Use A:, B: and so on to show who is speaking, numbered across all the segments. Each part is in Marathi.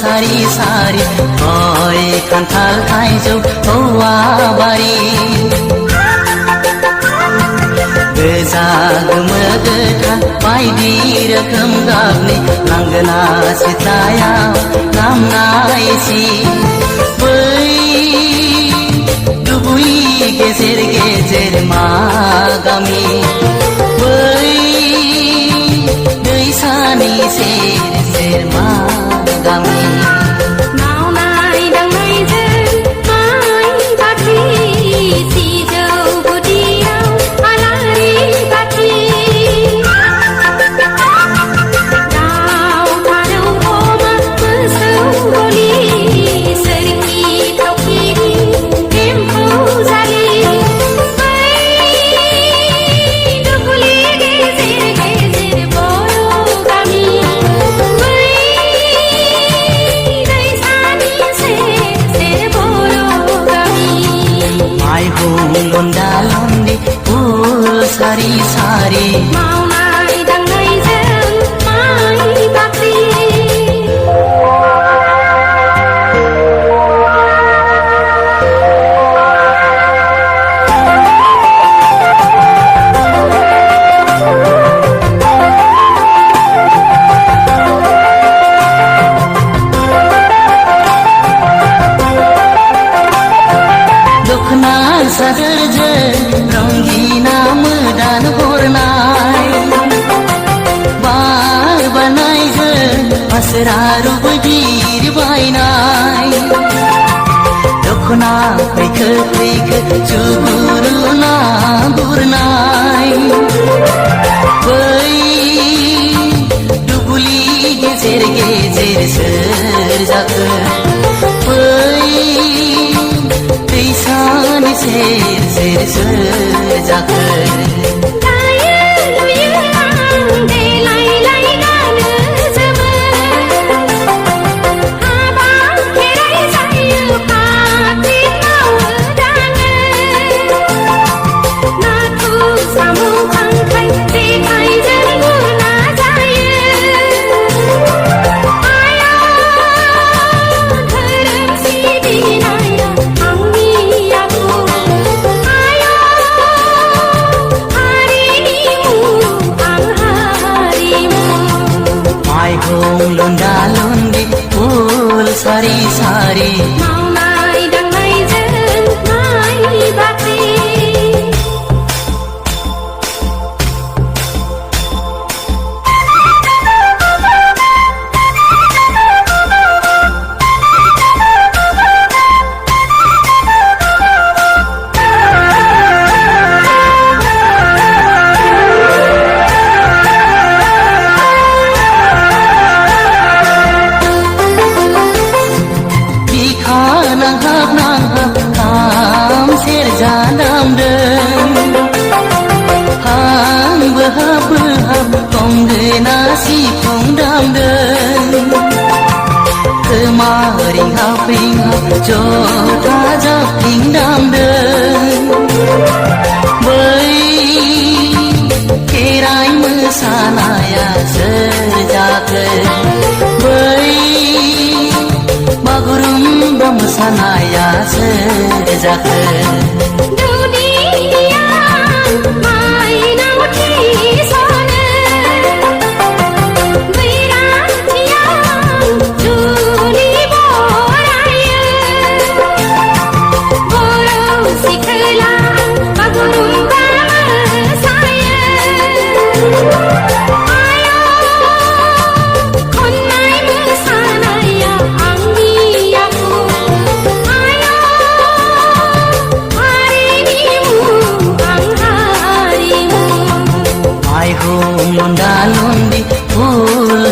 A: सारी सारी गय खान्थाल थाइजौ औवा बारि गोजा गोमो गोथां बायदि रोखोम गाबनि लांगोना सिथ्लायाव लामनायसि बै दुब्लि गेजेर गेजेर मा गामि बै दैसानि सेर सेर मा गामि
B: मावनाय दांनायजों माइ बाख्रि सिजौ गुदियाव आलारि बाथि दाउ फारौ अमा मोसौ गलि सोरखि थावख्रि एम्फौ जालि बै दुब्लि गेजेर गेजेर बर' गामि
A: लन्दा लन्दी फुल सारी सारी
B: मावनाय दांनायजों माइ बाख्रि
A: दखना सादोरजों रंगिना मोदान हरनाय बार बारनायजों फासोरा रुबुदिर बायनाय दखना फैखो फैखो जुबुरुना गुरनाय बै दुब्लि गेजेर गेजेर सोर जाखो बै दैसानि सेर सेर सोर जाखो लन्दा लन्दी फुल सारी सारी
B: मावनाय दांनायजों माइ बाख्रि गंगोना सिफुं दामदों खोमा रिंहाब रिंहाब जथा जाबख्रिं दामदों बै खेराइ मोसानाया सोर जाखो बै बागुरुम्बा मोसानाया सोर जाखो Hari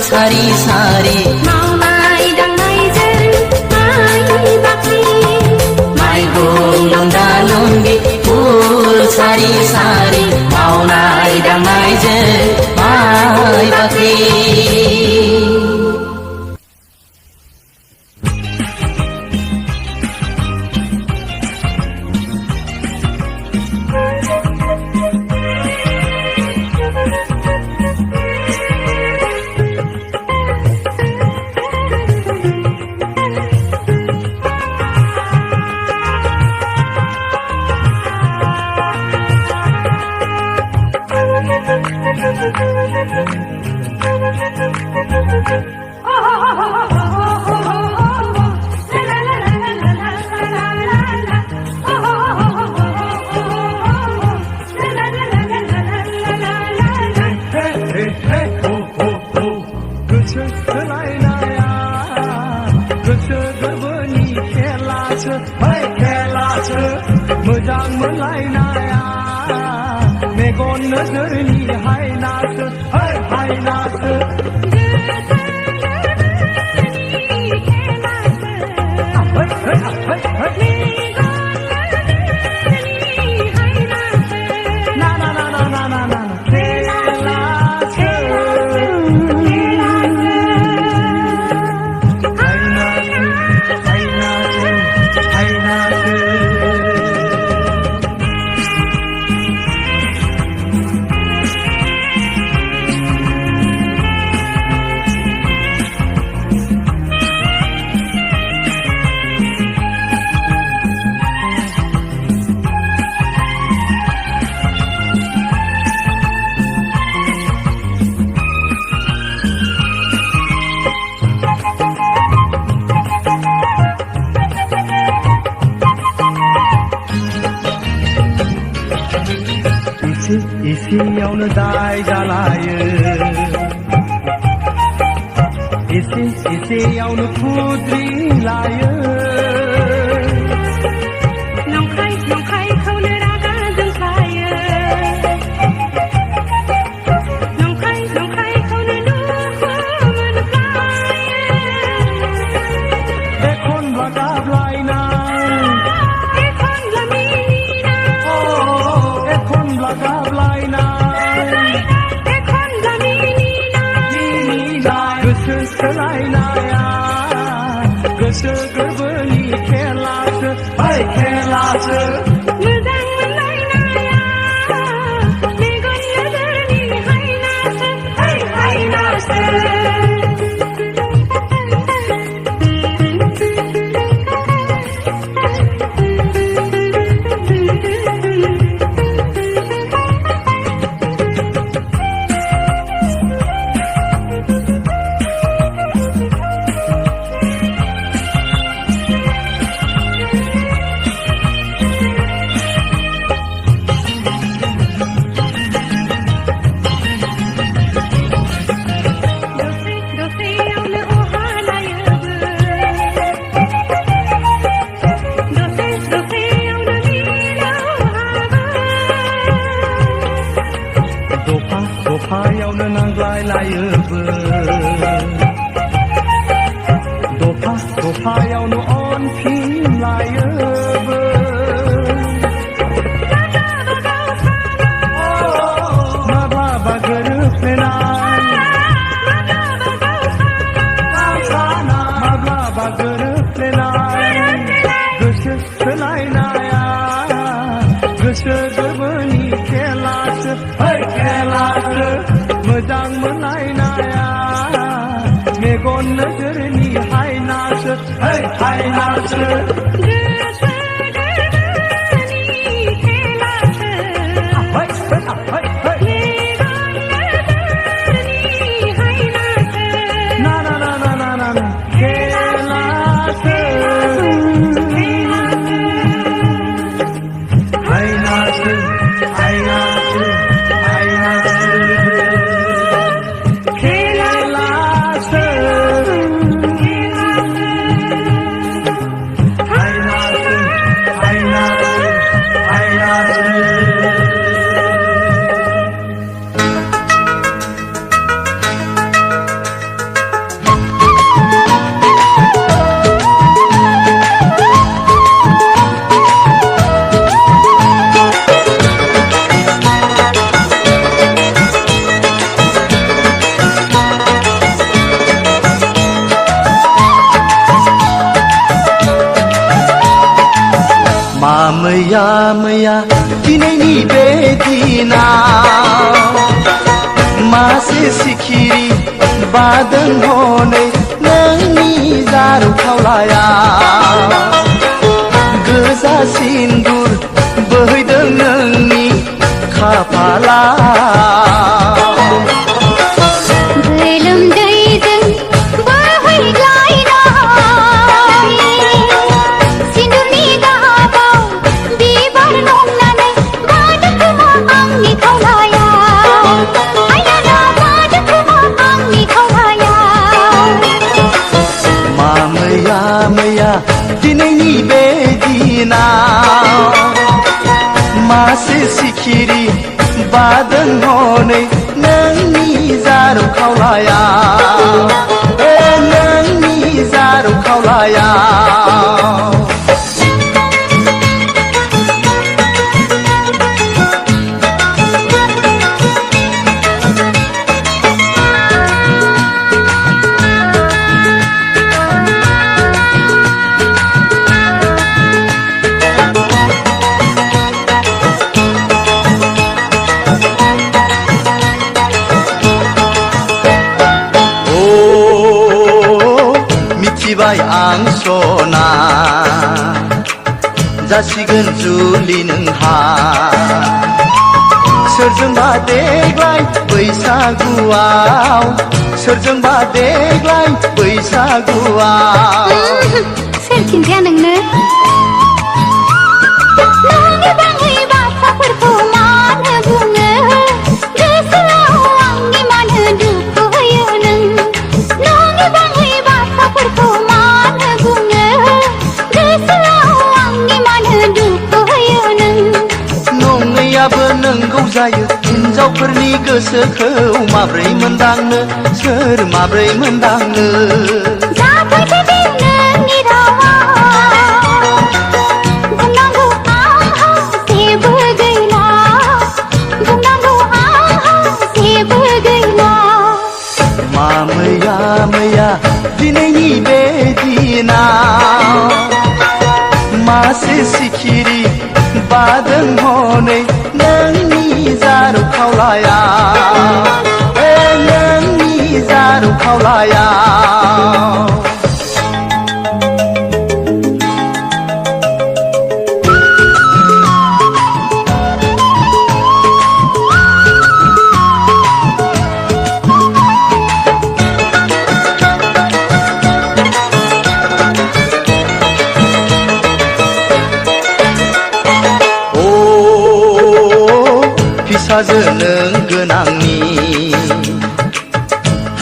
B: सारि सारि
C: मावनाय दांनायजों माइ बाख्रि
B: माइहुं लुंदा लुंदि फुल सारि सारि मावनाय दांनायजों माइ बाख्रि
D: मोजां मोनलायनाया मेगन नोजोरनि हायनासो हायनासो ना ना ना ना ना ना ना खेलासो हायनासो हायनासो एसेयावनो दाय जालायो एसेयावनो खुद्रिलायो
C: नंखायखौनो रागा जोंखायो नंखायखौनो दुखु मोनफ्लायो
D: एखनब्ला गाबलायनाय
C: एखनब्ला मिनिनाय
D: एखनब्ला गाबलायनाय
C: एखनब्ला मिनिनाय
D: गोसो सोलायनाया गोसो गोरबोनि खेलासो खेलासो
C: मोजां मोनलायनाया मेगन नोजोरनि हायनासो हायनासो दसेयावनो अहालायोबो दसेयावनो मिलावहाबो
D: दफायावनो नांज्लायलायोबो दफायावनो अनफिनलायोबो माब्लाबा गोरोबफ्लेनाय माब्लाबा गोरोबफ्लेनाय गोसो सोलायनाया गोसो गोरबोनि खेलासो खेलासो मोजां मोनलायनाया मेगन नोजोरनि हायनासो हायनासो
C: गोसो गोरबोनि खेलासो मेगन नोजोरनि हायनासो
D: ना ना ना ना ना ना ना खेलासो हायनासो हायनासो हायनासो खेलासो हायनासो
B: मैया मैया दिनैनि बे दिनाव मासे सिखिरि बादों हनै नोंनि जारौ खावलायाव गोजा सिन्दुर बोहैदों नोंनि खाफालाव
C: गोलोमदैजों बोहैग्लायनाय सिन्दुरनि गाबाव बिबार नंनानै बारदों खोमा आंनि खावलायाव आइया बारदों खोमा आंनि खावलायाव
B: मैया मैया दिनैनि बे दिनाव मासे सिखिरि बादों हनै नोंनि जारौ खावलायाव नोंनि जारौ खावलायाव मिथिबाय आं सना जासिगोन जुलि नोंहा सोरजोंबा देग्लाय बैसागुआव सोरजोंबा देग्लाय बैसागुआव
C: सोर खिन्थाया नोंनो नोंनि बाङै बाथ्राफोरखौ मानो बुङो गोसोआव आंनि मानो दुखु होयो नों नोंनि बाङै बाथ्राफोरखौ मानो बुङो गोसोआव आंनि मानो दुखु होयो नों
B: नङैयाबो नंगौ जायो हिनजावफोरनि गोसोखौ माब्रै मोनदांनो सोर माब्रै मोनदांनो
C: जाफैदो दे नोंनि रावा बुंनांगौ आंहा जेबो गैला बुंनांगौ आंहा जेबो गैला
B: मैया मैया दिनैनि बे दिनाव मासे सिखिरि बादों हनै नोंनि जारौ खावलायाव नोंनि जारौ खावलायाव फिसाजो नों गोनांनि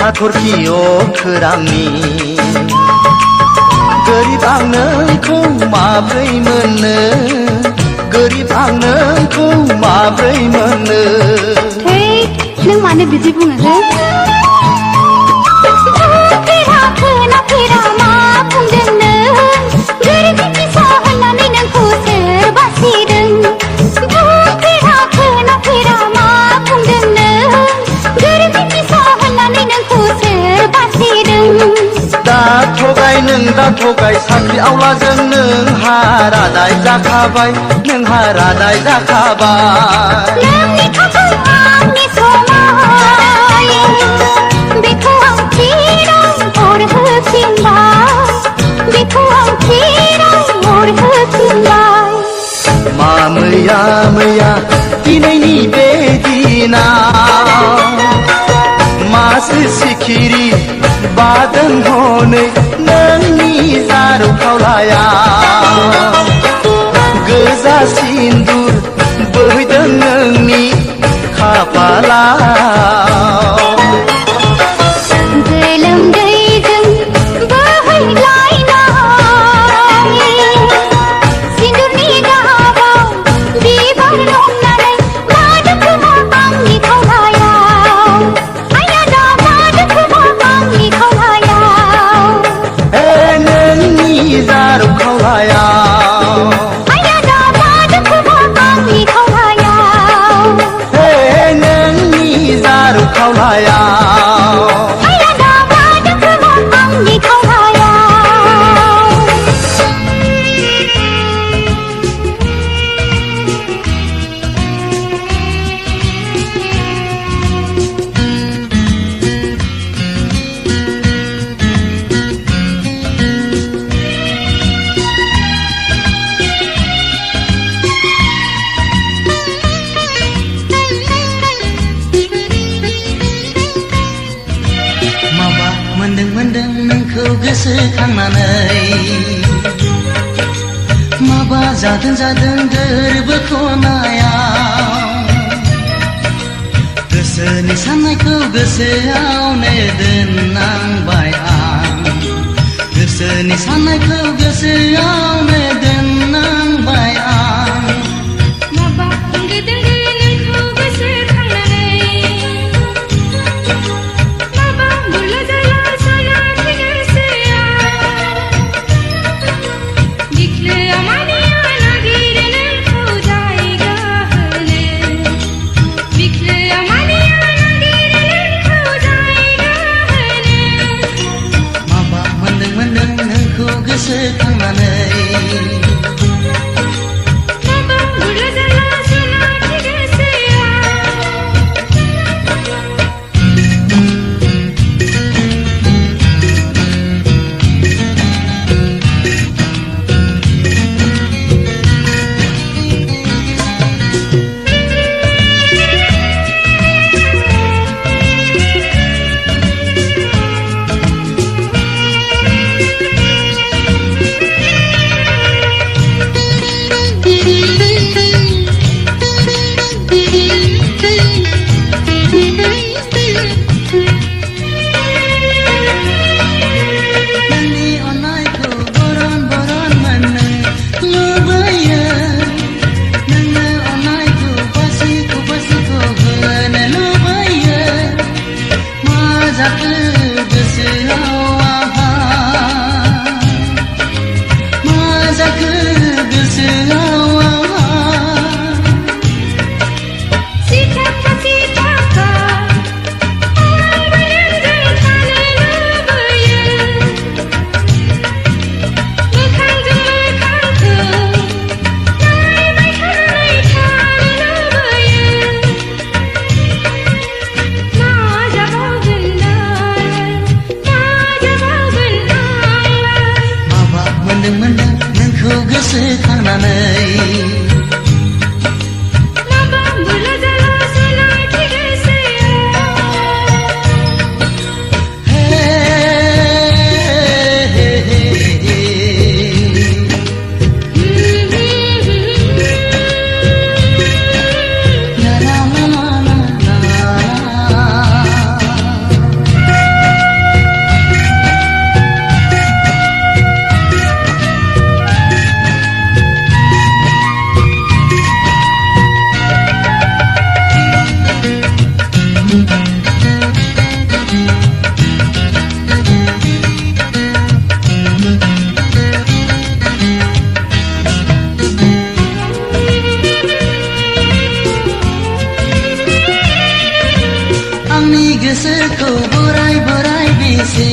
B: हाथरखि अखोरांनि गोरिब आं नोंखौ माब्रै मोननो गोरिब आं नोंखौ माब्रै मोननो
C: थै नों मानो बिदि बुङो हो फेरा खोनाफेरा मा बुंदों नों गोरिबनि फिसा होननानै नोंखौ सोर बासिदों फेरा खोनाफेरा मा बुंदों नों गोरिबनि फिसा होननानै नोंखौ सोर बासिदों
B: दा थगाय नों दा थगाय साख्रि आवलाजों नोंहा रादाय जाखाबाय नोंहा रादाय जाखाबाय
C: नोंनि थाखाय आंनि समाय बेखौ आं फिराय हरहोफिनबाय बेखौ आं फिराय हरहोफिनबाय
B: मैया मैया दिनैनि बे दिनाव मासे सिखिरि बादों हनै नोंनि जारौ खावलायाव गोजा सिन्दुर बोहैदों नोंनि खाफालाव
C: गोलोमदैजों बोहैग्लायनाय सिन्दुरनि गाबाव बिबार नंनानै बारदों खोमा आंनि खावलायाव आइया बारदों खोमा आंनि खावलायाव
B: नोंनि जारौ खावलायाव
C: आइया बारदों खोमा आंनि खावलायाव
B: नोंनि जारौ खावलायाव
A: मोनदों नोंखौ गोसोखांनानै माबा जादों गोरबो खनायाव गोसोनि साननायखौ गोसोआवनो दोननांबाय आं गोसोनि साननायखौ गोसोआवनो दोननांबाय आं
C: माबा होंगो दोंगो नोंखौ गोसोखांनानै माबा बुरला जाला सानाखै गोसोआव बिख्लोआ मानिया नागिरो नोंखौ जायगा होनो बिख्लोआ मानिया नागिरो नोंखौ जायगा होनो
A: माबा मोनदों नोंखौ गोसोखांनानै
C: माबा बुरला जाला सानाखै गोसोआव
A: नोंनि अननायखौ बरन मोननो लुबैयो नोंनो अननायखौ बासिखौ होनो लुबैयो मा जाखो गोसोआव आहा मा जाखो गोसोआव आहा
C: सिथाखा सिथाखा आंबो नोंजों थानो लुबैयो मोखांजों मोखांखौ नायबाय थानो लुबैयो मा जाबावगोन दालाय मा जाबावगोन आंलाय
A: माबा मोनदों नोंखौ गोसोखांनानै
C: माबा बुरला जाला सानाखै गोसोआव
A: हे हे हे हे ला ला ला ला ला आंनि गोसोखौ बोराय बेसे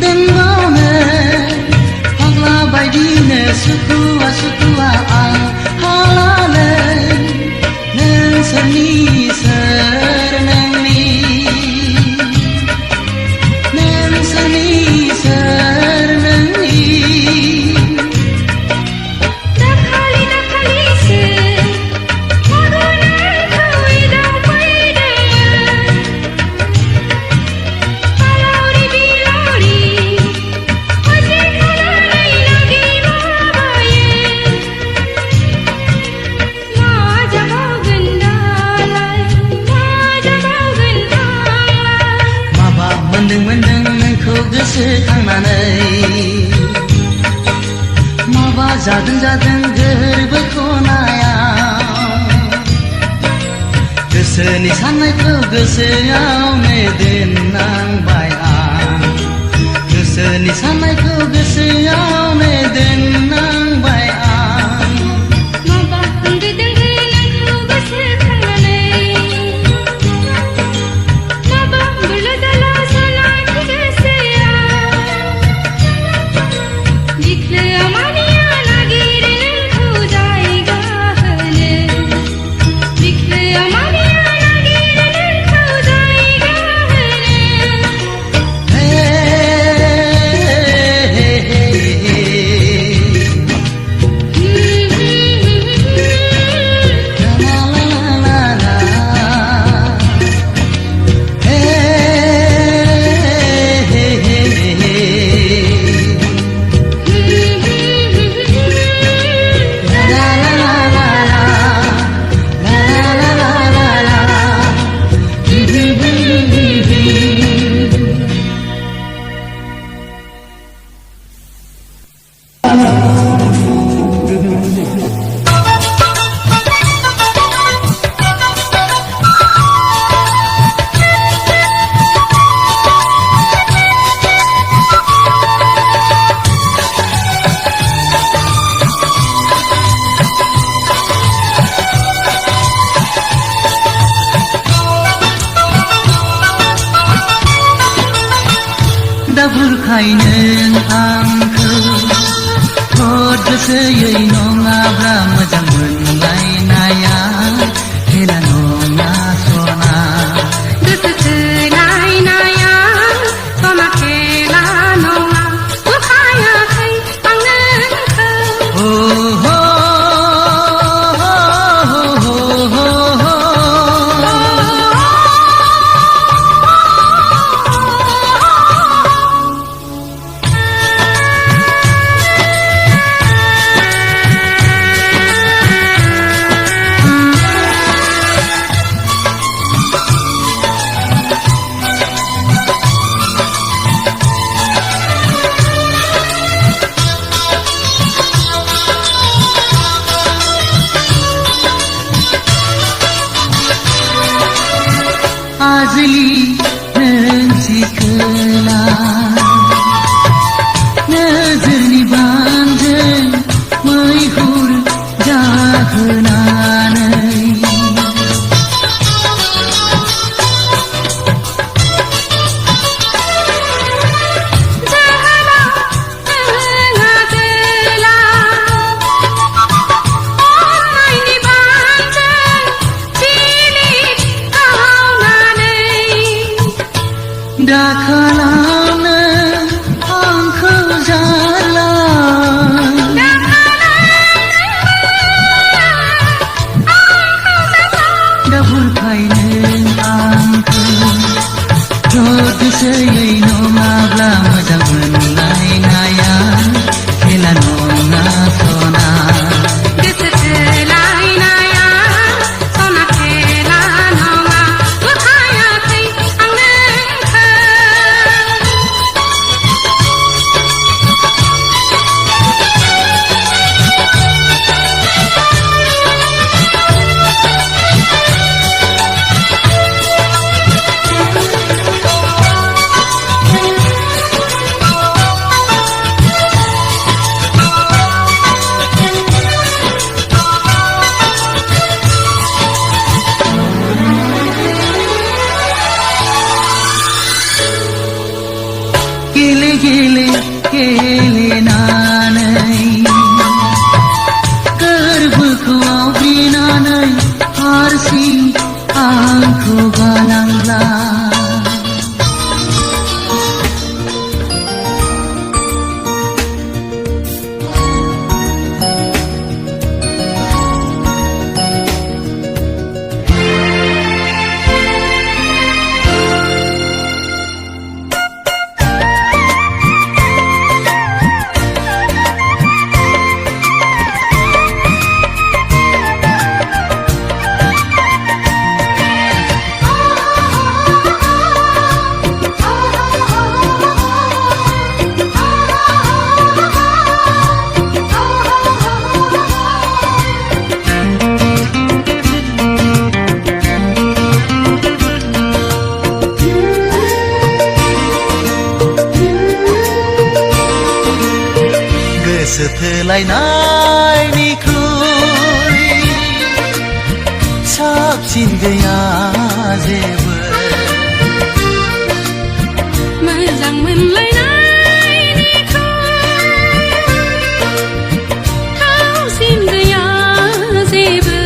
A: दोनबावनो फाग्ला बायदिनो सुखुआ आं हालालै नों सोरनि सोर नोंनि
C: दाखालि दाखालिसो मदनखौ एदावफैदोंमोन आलावरि बिलावरि हजे खानानै नागिरलाबायो मा जाबावगोन दालाय मा जाबावगोन आंलाय
A: माबा मोनदों नोंखौ गोसोखांनानै माबा जादों गोरबो खनायाव गोसोनि साननायखौ गोसोआवनो दोननांबाय आं गोसोनि साननायखौ गोसोआवनो दोननांबाय आं
C: माबा होंगो दोंगो नोंखौ गोसोखांनानै माबा बुरला जाला सानाखै गोसोआव बिख्लोआ मानिया नागिरो नोंखौ जायगा होनो बिख्लोआ मानिया नागिरो नोंखौ जायगा होनो
A: हे दा बुरखाय नों आंखौ गोसोयै नङाब्ला मोजां मोनलायनाया खेला नङा सना
C: गोसो थोलायनाया सना खेला नङा बुरखायाखै आं नोंखौ
A: हो हो हो हो हो आजलि नों सिखोला नोजोरनि बांजों मैहुर जाहोनानै दा खालामनो आंखौ जाला दा बुरखाय नों आंखौ गोसोयै नङाब्ला मोजां मोनलायनाया खेला नङा सना
C: गोसो थोलायनाया सना खेला नङा बुरखायाखै आं नोंखौ
A: गेले गेले गेलेनानै गोरबोखौ आवग्रिनानै हारसिं आंखौ गालांब्ला
B: गोसो थोलायनायनिख्रुइ साबसिन गैया जेबो
C: मोजां मोनलायनायनिख्रुइ थावसिन गैया जेबो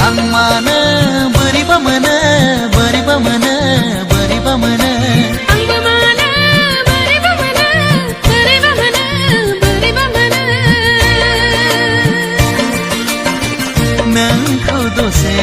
B: आं मानो बोरैबा मोनो बोरैबा मोनो बोरैबा मोनो
C: आंबो मानो बोरैबा मोनो बोरैबा मोनो बोरैबा मोनो
B: नोंखौ दसे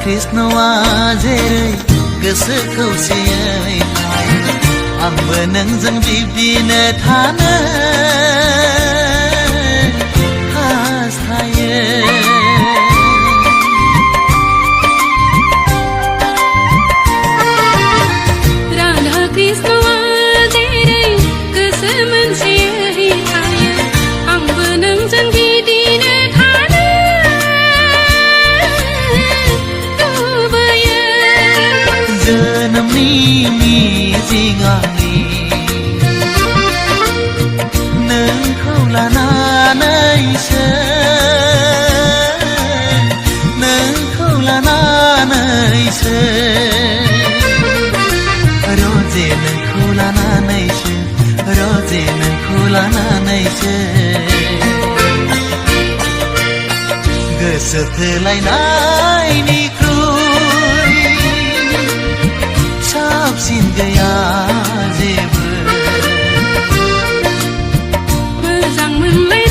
B: कृष्णआ जेरै गोसोखौ सेयै थायो आंबो नोंजों बिब्दिनो थानो हास्थायो
C: राधा कृष्णआ जेरै गोसो मोनसेयै थायो आंबो नोंजों बिदिनो थानो लुबैयो
B: जोनोमनि मिजिं आंनि नोंखौ लानानैसो रोजे नोंखौ लानानैसो गोसो थोलायनायनिख्रुइ साबसिन गैया जेबो
C: मोजां मोनलायनायनिख्रुइ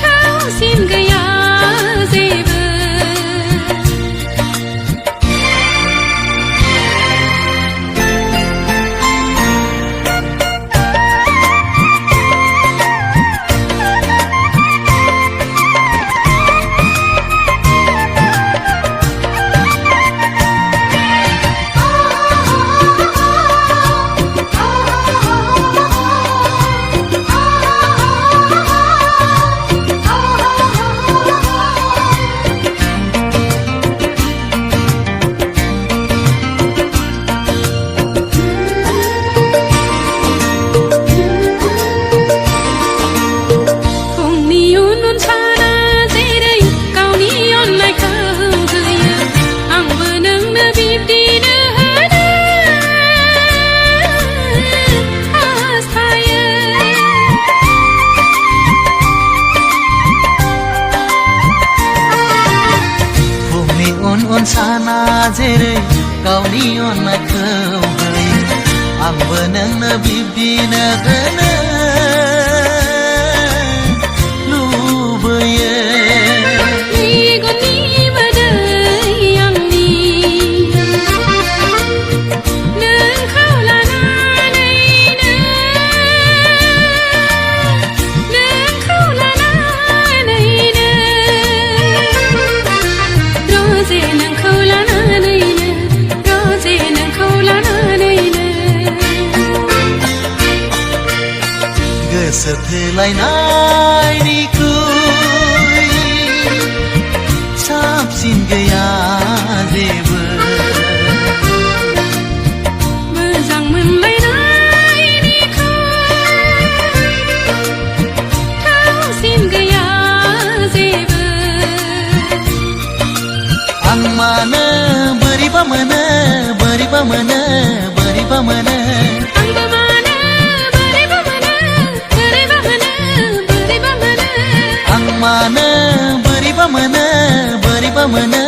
C: थावसिन गैया जेबो
B: साना जेरै गावनि अननायखौ होयो आंबो नोंनो बिब्दिनो होनो लुबैयो
C: मेगननि मोदै आंनि नोंखौ लानानैनो रोजे नोंखौ लानानैनो
B: गोसो थोलायनायनिख्रुइ साबसिन गैया जेबो
C: मोजां मोनलायनायनिख्रुइ थावसिन गैया जेबो
B: आं मानो बोरैबा मोनो बोरैबा मोनो बोरैबा मोनो
C: आंबो मानो बोरैबा मोनो बोरैबा मोनो बोरैबा मोनो
B: आं मानो बोरैबा मोनो बोरैबा मोनो